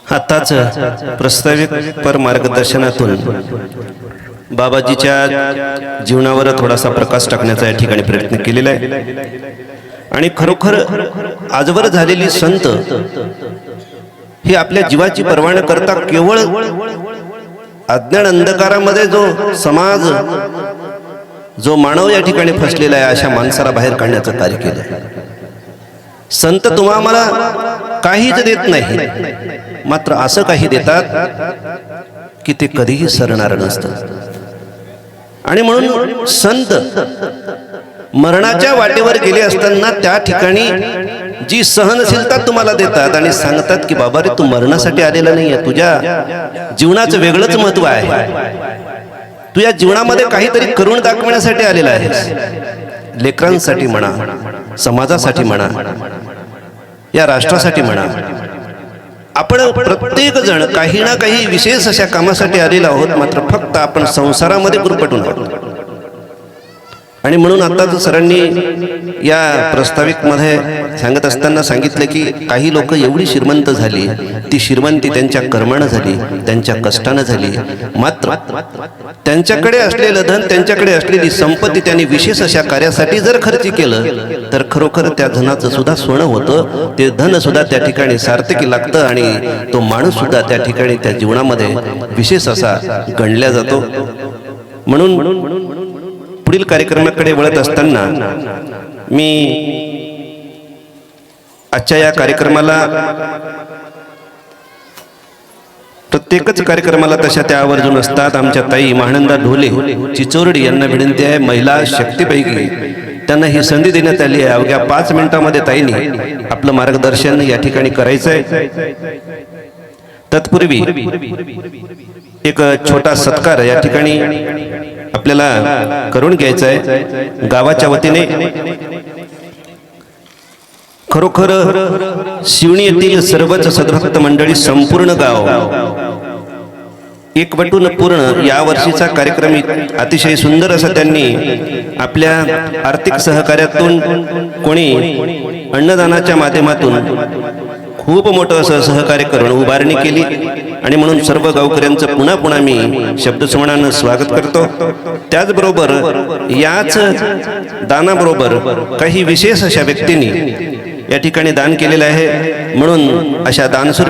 आताच प्रस्तावित पर मार्गदर्शनातून बाबाजीच्या जीवनावर थोडासा प्रकाश टाकण्याचा या ठिकाणी प्रयत्न केलेला आहे। आणि खरोखर आजवर झालेली संत ही आपल्या जीवाची पर्वा न करता केवळ अज्ञान अंधकारामध्ये जो समाज जो मानव या ठिकाणी फसलेला आहे अशा माणसाला बाहेर काढण्याचं कार्य केलं। संत तुम्हाला काहीच देत नाही, मात्र असं काही देतात की ते कधीही सरणार नसतं। आणि म्हणून संत मरणाच्या वाटेवर गेले असताना त्या ठिकाणी जी सहनशीलता तुम्हाला देतात आणि सांगतात की बाबा रे, तू मरणासाठी आलेला नाहीये, तुझ्या जीवनाचं वेगळंच महत्व आहे, तू या जीवनामध्ये काहीतरी करून दाखवण्यासाठी आलेला आहेस। लेकरांसाठी म्हणा, समाजासाठी म्हणा, या राष्ट्रासाठी म्हणा, आपण प्रत्येक जण काही ना काही विशेष अशा कामासाठी आलेलो आहोत, मात्र फक्त आपण संसारामध्ये गुरफटून आहोत। आणि म्हणून आता सरांनी या प्रस्ताविक मध्ये सांगत असताना सांगितलं की काही लोक एवढी श्रीमंत झाली, ती श्रीमंती त्यांच्या कर्मानं झाली, त्यांच्या कष्टानं झाली, मात्र त्यांच्याकडे असलेलं धन, त्यांच्याकडे असलेली संपत्ती त्यांनी विशेष अशा कार्यासाठी जर खर्च केलं तर खरोखर त्या धनाचं सुद्धा सोनं होतं, ते धन सुद्धा त्या ठिकाणी सार्थकी लागतं आणि तो माणूस सुद्धा त्या ठिकाणी त्या जीवनामध्ये विशेष असा गणला जातो। म्हणून पुढील कार्यक्रमाकडे वळत असताना मी आजच्या या कार्यक्रमाला, प्रत्येकच कार्यक्रमाला तशा त्या आवर्जून असतात, आमच्या ताई महानंदा ढोले चिचोरडी यांना विनंती आहे, महिला शक्तीपैकी त्यांना ही संधी देण्यात आली आहे। अवघ्या 5 मिनिटांमध्ये ताईंनी आपलं मार्गदर्शन या ठिकाणी करायचं आहे। तत्पूर्वी एक छोटा सत्कार या ठिकाणी आपल्याला करून घ्यायचा आहे गावाच्या वतीने। खरोखर शिवणी येथील सर्वच सद्भक्त मंडळी, संपूर्ण गाव एकवटून पूर्ण या वर्षीचा कार्यक्रम अतिशय सुंदर असा त्यांनी आपल्या आर्थिक सहकार्यातून, कोणी अन्नदानाच्या माध्यमातून खूप मोठं असं सहकार्य करून उभारणी केली। आणि म्हणून सर्व गावकऱ्यांचं पुन्हा पुन्हा मी शब्दसमानानं स्वागत करतो। त्याचबरोबर याच दानाबरोबर काही विशेष अशा व्यक्तींनी या ठिकाणी दान केलेलं आहे, म्हणून अशा दानशूर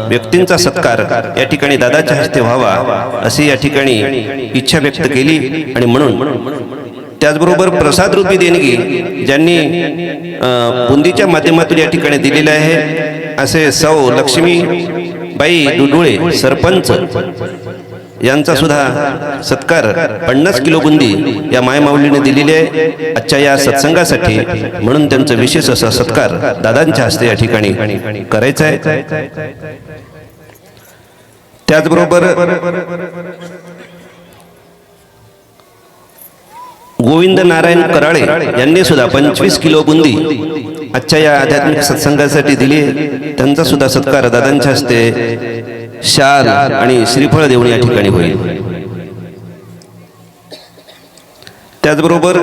व्यक्तींचा सत्कार या ठिकाणी दादाच्या हस्ते व्हावा अशी या ठिकाणी इच्छा व्यक्त केली। आणि म्हणून त्याचबरोबर प्रसाद रूपी देणगी ज्यांनी बुंदीच्या माध्यमातून या ठिकाणी दिलेले आहे असे सौ लक्ष्मीबाई दुडुळे सरपंच यांचा सुद्धा सत्कार 50 किलो बुंदी या मायमाऊलीने दिलेली आहे आजच्या या सत्संगासाठी। म्हणून त्यांचा विशेष असा सत्कार दादांच्या हस्ते या ठिकाणी करायचा आहे। त्याचबरोबर गोविंद नारायण कराळे यांनी सुद्धा 25 किलो बुंदी आजच्या या आध्यात्मिक सत्संगासाठी दिली, त्यांचा सुद्धा सत्कार दादांच्या हस्ते शाल आणि श्रीफळ देऊन या ठिकाणी होईल। त्याचबरोबर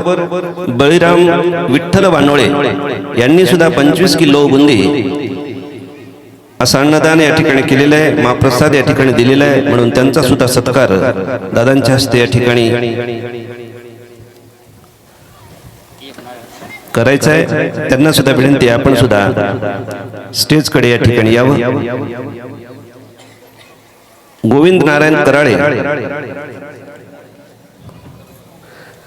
बळीराम विठ्ठल वानोळे यांनी सुद्धा 25 किलो बुंदी असं अन्नदान या ठिकाणी केलेलं आहे, महाप्रसाद या ठिकाणी दिलेला आहे, म्हणून त्यांचा सुद्धा सत्कार दादांच्या हस्ते या ठिकाणी करायचं आहे। त्यांना सुद्धा विनंती आहे, आपण सुद्धा स्टेजकडे या ठिकाणी यावं। गोविंद नारायण कराळे,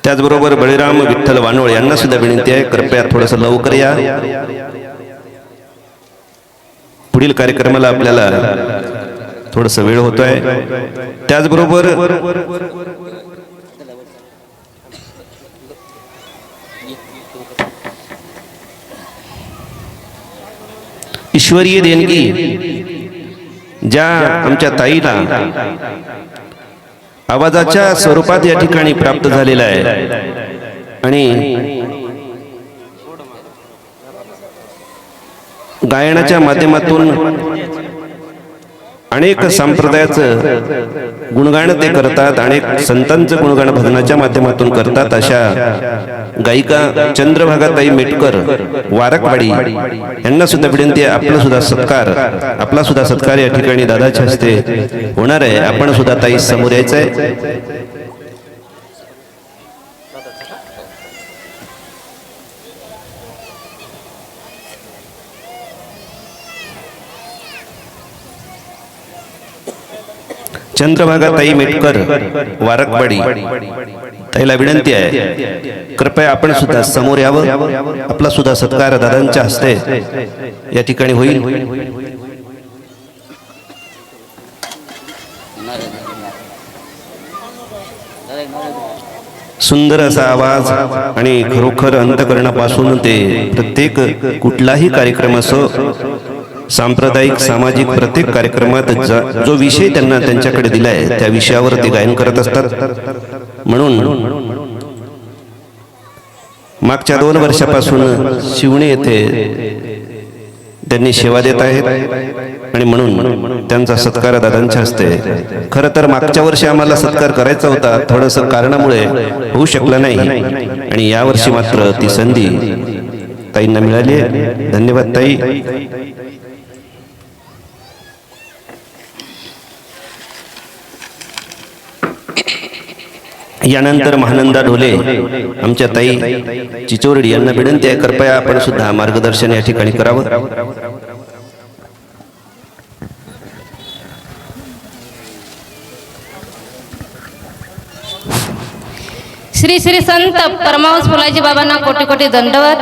त्याचबरोबर बळीराम विठ्ठल वानोळे यांना सुद्धा विनंती आहे, कृपया थोडंसं लवकर या, पुढील कार्यक्रमाला आपल्याला थोडंसं वेळ होतोय। त्याचबरोबर ईश्वरीय देणगी ज्या आमच्या ताईला आवाजाच्या स्वरूपात या ठिकाणी प्राप्त झालेला आहे आणि गायनाच्या माध्यमातून अनेक संप्रदायाचं गुणगान ते करतात, अनेक संतांचं गुणगान भजनाच्या माध्यमातून करतात. अशा गायिका चंद्रभागाताई मेटकर वारकवाडी यांना सुद्धा विनंती आहे, आपला सुद्धा सत्कार या ठिकाणी दादाच्या हस्ते होणार आहे. आपण सुद्धा ताई समोर यायचं आहे. चंद्रभागाताई मेटकर वारकवाडी ताईला विनंती आहे, कृपया आपण सुद्धा समोर यावं. आपला सुद्धा सत्कार दादांच्या हस्ते या ठिकाणी होईल. सुंदर असा आवाज आणि खरोखर अंतकरणापासून ते प्रत्येक कुठलाही कार्यक्रम असो, सांप्रदायिक सामाजिक प्रत्येक कार्यक्रमात जो विषय त्यांना त्यांच्याकडे दिलाय त्या विषयावर ते गायन करत असतात. म्हणून मागच्या 2 वर्षापासून शिवणे येथे त्यांनी सेवा देत आहेत आणि म्हणून त्यांचा सत्कार दादांच्या हस्ते. खरं तर मागच्या वर्षी आम्हाला सत्कार करायचा होता, थोडंसं कारणामुळे होऊ शकलं नाही आणि यावर्षी मात्र ती संधी ताईंना मिळाली आहे. धन्यवाद ताई. यानंतर महानंदा ढोले आमच्या ताई चिचोरडी यांना विनंती आहे, कृपया आपण सुद्धा मार्गदर्शन या ठिकाणी करावं. श्री श्री संत परमहंस फुलाजी बाबांना कोटी कोटी दंडवत.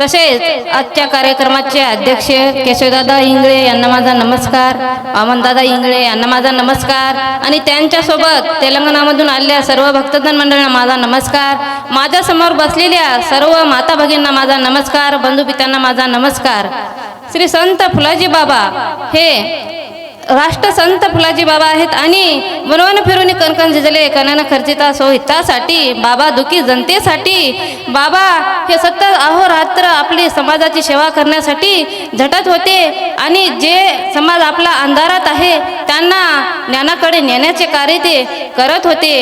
तसेच आजच्या कार्यक्रमाचे अध्यक्ष केशवदादा इंगळे यांना माझा नमस्कार, वामनदादा इंगळे यांना माझा नमस्कार आणि त्यांच्यासोबत तेलंगणामधून आलेल्या सर्व भक्तजन मंडळींना माझा नमस्कार. माझ्या समोर बसलेल्या सर्व माता भगिनींना माझा नमस्कार, बंधू पित्यांना माझा नमस्कार. श्री संत फुलाजी बाबा हे राष्ट्रसंत फुलाजी बाबा आहेत आणि वनवन फिरून कणकण झिजले कणानं खर्चिता सो हितासाठी. बाबा दुखी जनतेसाठी बाबा हे सतत अहोरात्र आपली समाजाची सेवा करण्यासाठी झटत होते आणि जे समाज आपला अंधारात आहे त्यांना ज्ञानाकडे नेण्याचे कार्य ते करत होते.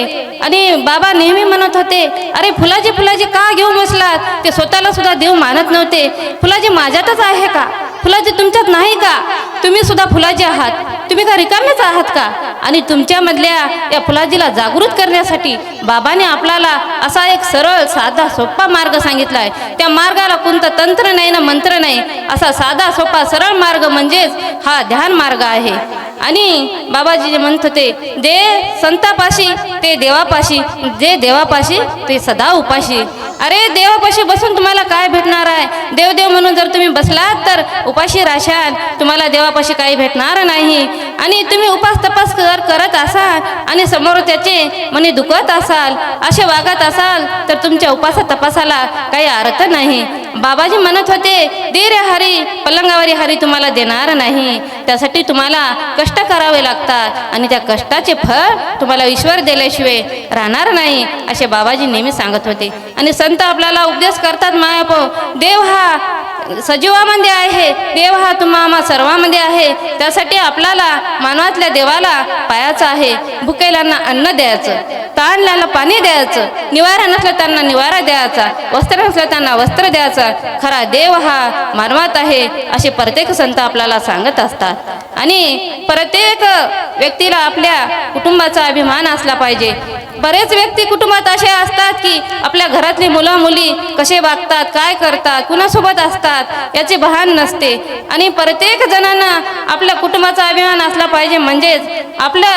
आणि बाबा नेहमी म्हणत होते, अरे फुलाजी फुलाजी का घेऊ बसलात? ते स्वतःला सुद्धा देव मानत नव्हते. फुलाजी माझ्यातच आहे का? फुलाजी तुमच्यात नाही का? तुम्ही सुद्धा फुलाजी आहात, तुम्ही का रिकामेच आहात का? आणि तुमच्यामधल्या या फुलाजीला जागृत करण्यासाठी बाबाने आपल्याला असा एक सरळ साधा सोपा मार्ग सांगितला आहे. त्या मार्गाला कोणतं तंत्र नाही ना मंत्र नाही, असा साधा सोपा सरळ मार्ग म्हणजेच हा ध्यान मार्ग आहे. आणि बाबाजी जे म्हणत होते, जे संतापाशी ते देवापाशी, जे देवापाशी ते सदा उपाशी. अरे देवापाशी बसून तुम्हाला काय भेटणार आहे? देव देव म्हणून जर तुम्ही बसलात तर उपाशी राशाल, तुम्हाला देवापाशी काही भेटणार नाही. आणि तुम्ही उपास तपास जर करत असाल आणि समोर त्याचे मनी दुखत असाल, असे वागत असाल तर तुमच्या उपासा तपासाला काही अर्थ नाही. बाबाजी म्हणत होते, दे रे हरी, पलंगावरी हरी तुम्हाला देणार नाही. त्यासाठी तुम्हाला कष्ट करावे लागतात आणि त्या कष्टाचे फळ तुम्हाला ईश्वर दिल्याशिवाय राहणार नाही, असे बाबाजी नेहमी सांगत होते. आणि संत आपल्याला उपदेश करतात, मायापो देव हा सजीवामध्ये आहे, देव हा तुम्हा सर्वांमध्ये आहे. त्यासाठी आपल्याला मानवातल्या देवाला पायाचं आहे. भुकेल्यांना अन्न द्यायचं, ताणल्याला पाणी द्यायचं, निवारा नसलं त्यांना निवारा द्यायचा, वस्त्र नसलं त्यांना वस्त्र द्यायचं. खरा देव हा मानवात आहे असे प्रत्येक संत आपल्याला सांगत असतात. आणि प्रत्येक व्यक्तीला आपल्या कुटुंबाचा अभिमान असला पाहिजे. बरेच व्यक्ती कुटुंबात असे असतात की आपल्या घरातली मुलं मुली कसे वागतात, काय करतात, कुणासोबत असतात याचे भान नसते. आणि प्रत्येक जणांना आपल्या कुटुंबाचा अभिमान असला पाहिजे, म्हणजेच आपल्या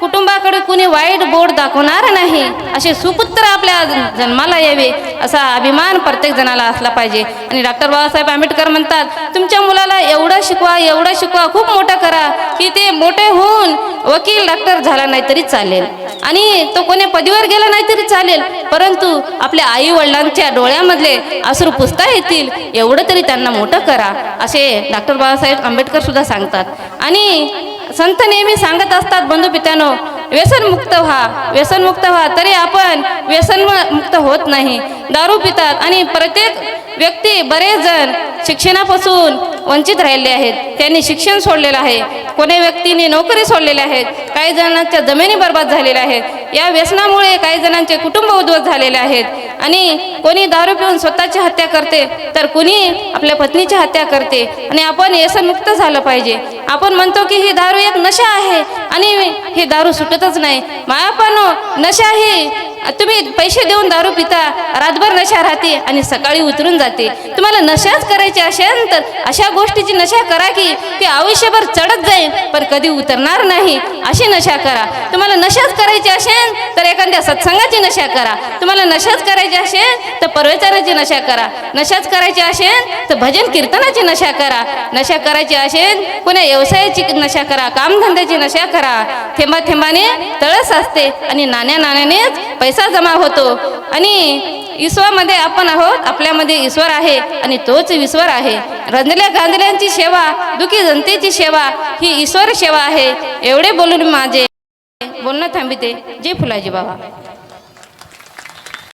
कुटुंबाकडे कुणी वाईट बोट दाखवणार नाही, असे सुपुत्र आपल्या जन्माला यावे असा अभिमान प्रत्येक जणाला असला पाहिजे. आणि डॉक्टर बाबासाहेब आंबेडकर म्हणतात, तुमच्या मुलाला एवढं शिकवा, एवढं शिकवा, खूप मोठं करा की ते मोठे होऊन वकील डॉक्टर झाला नाही तरी चालेल आणि तो कोणी पदवीवर गेला नाही तरी चालेल, परंतु आपल्या आई वडिलांच्या डोळ्यामधले अश्रू पुसता येतील एवढं तरी त्यांना मोठं करा, असे डॉक्टर बाबासाहेब आंबेडकर सुद्धा सांगतात. आणि संत नेहमी सांगत असतात, बंधू पित्यानो, व्यसनमुक्त व्हा, व्यसनमुक्त व्हा. तरी आपण व्यसनमुक्त होत नाही, दारू पितात. आणि प्रत्येक व्यक्ती, बरेच जण शिक्षणापासून वंचित राहिले आहेत, त्यांनी शिक्षण सोडलेलं आहे, कोणी व्यक्तीने नोकरी सोडलेल्या आहेत, काही जणांच्या जमिनी बर्बाद झालेल्या आहेत. या व्यसनामुळे काही जणांचे कुटुंब उद्ध्वस्त झालेले आहेत आणि कोणी दारू पिऊन स्वतःची हत्या करते तर कुणी आपल्या पत्नीची हत्या करते. आणि आपण व्यसनमुक्त झालं पाहिजे. आपण म्हणतो की ही दारू एक नशा आहे आणि ही दारू सुटतच नाही. मायापण नशा ही तुम्ही पैसे देऊन दारू पिता, रातभर नशा राहते आणि सकाळी उतरून जाते. तुम्हाला नशाच करायची असेल तर अशा गोष्टीची नशा करा की ती आयुष्यभर चढत जाईल पण कधी उतरणार नाही, अशी नशा करा. तुम्हाला नशाच करायची असेल तर एखाद्या सत्संगाची नशा करा. तुम्हाला नशाच करायची असेल तर परवेचाराची नशा करा. नशाच करायची असेल तर भजन कीर्तनाची नशा करा. नशा करायची असेल कोण्या व्यवसायाची नशा करा, कामधंद्याची नशा करा. थेंबा थेंबाने तळस असते आणि नाण्या नाण्यानेच पैसा जमा होतो. आणि ईश्वरामध्ये आपण आहोत, आपल्यामध्ये ईश्वर आहे आणि तोच ईश्वर आहे. रंजल्या गांधल्यांची सेवा, दुखी जनतेची सेवा ही ईश्वर सेवा आहे. एवढे बोलून माझे बोलणं थांबिते. जय फुलाजी बाबा.